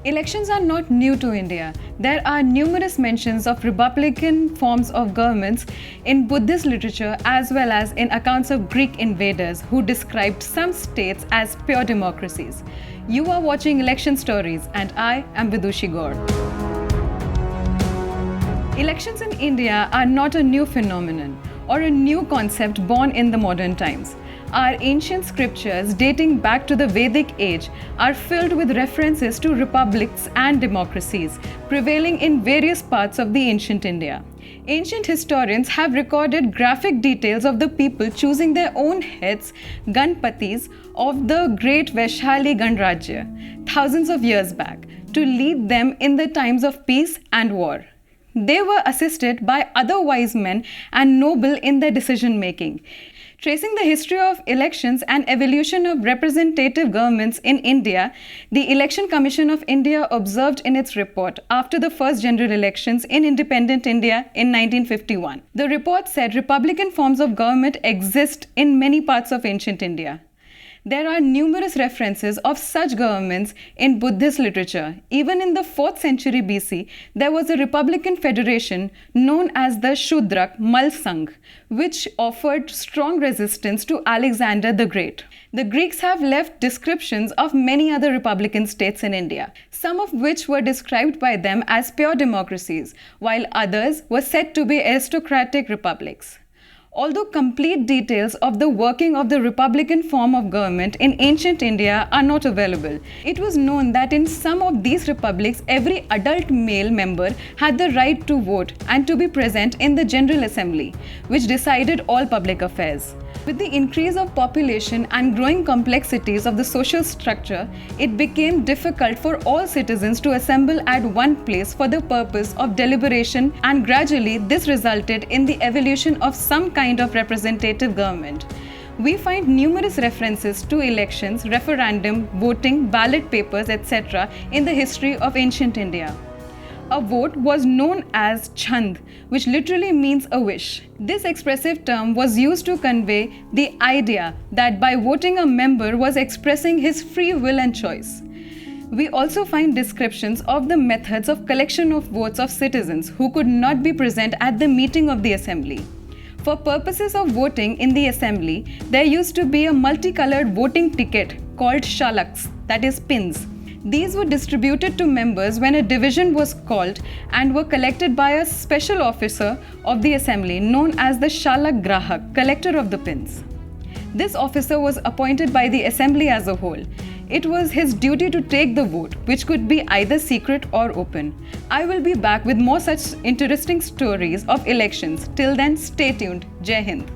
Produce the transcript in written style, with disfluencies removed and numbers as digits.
Elections are not new to India. There are numerous mentions of republican forms of governments in Buddhist literature as well as in accounts of Greek invaders who described some states as pure democracies. You are watching Election Stories and I am Vidushi Gaur. Elections in India are not a new phenomenon or a new concept born in the modern times. Our ancient scriptures dating back to the Vedic age are filled with references to republics and democracies prevailing in various parts of the ancient India. Ancient historians have recorded graphic details of the people choosing their own heads, Ganpatis, of the great Vaishali Ganrajya, thousands of years back, to lead them in the times of peace and war. They were assisted by other wise men and noble in their decision making. Tracing the history of elections and evolution of representative governments in India, the Election Commission of India observed in its report after the first general elections in independent India in 1951. The report said republican forms of government exist in many parts of ancient India. There are numerous references of such governments in Buddhist literature. Even in the 4th century BC, there was a republican federation known as the Shudrak Mal Sangh, which offered strong resistance to Alexander the Great. The Greeks have left descriptions of many other republican states in India, some of which were described by them as pure democracies, while others were said to be aristocratic republics. Although complete details of the working of the republican form of government in ancient India are not available, it was known that in some of these republics, every adult male member had the right to vote and to be present in the General Assembly, which decided all public affairs. With the increase of population and growing complexities of the social structure, it became difficult for all citizens to assemble at one place for the purpose of deliberation, and gradually this resulted in the evolution of some kind of representative government. We find numerous references to elections, referendum, voting, ballot papers, etc. in the history of ancient India. A vote was known as chand, which literally means a wish. This expressive term was used to convey the idea that by voting a member was expressing his free will and choice. We also find descriptions of the methods of collection of votes of citizens who could not be present at the meeting of the assembly. For purposes of voting in the assembly, there used to be a multicolored voting ticket called shalaks, that is pins. These were distributed to members when a division was called and were collected by a special officer of the assembly known as the Shalak Grahak, collector of the pins. This officer was appointed by the assembly as a whole. It was his duty to take the vote, which could be either secret or open. I will be back with more such interesting stories of elections. Till then, stay tuned. Jai Hind.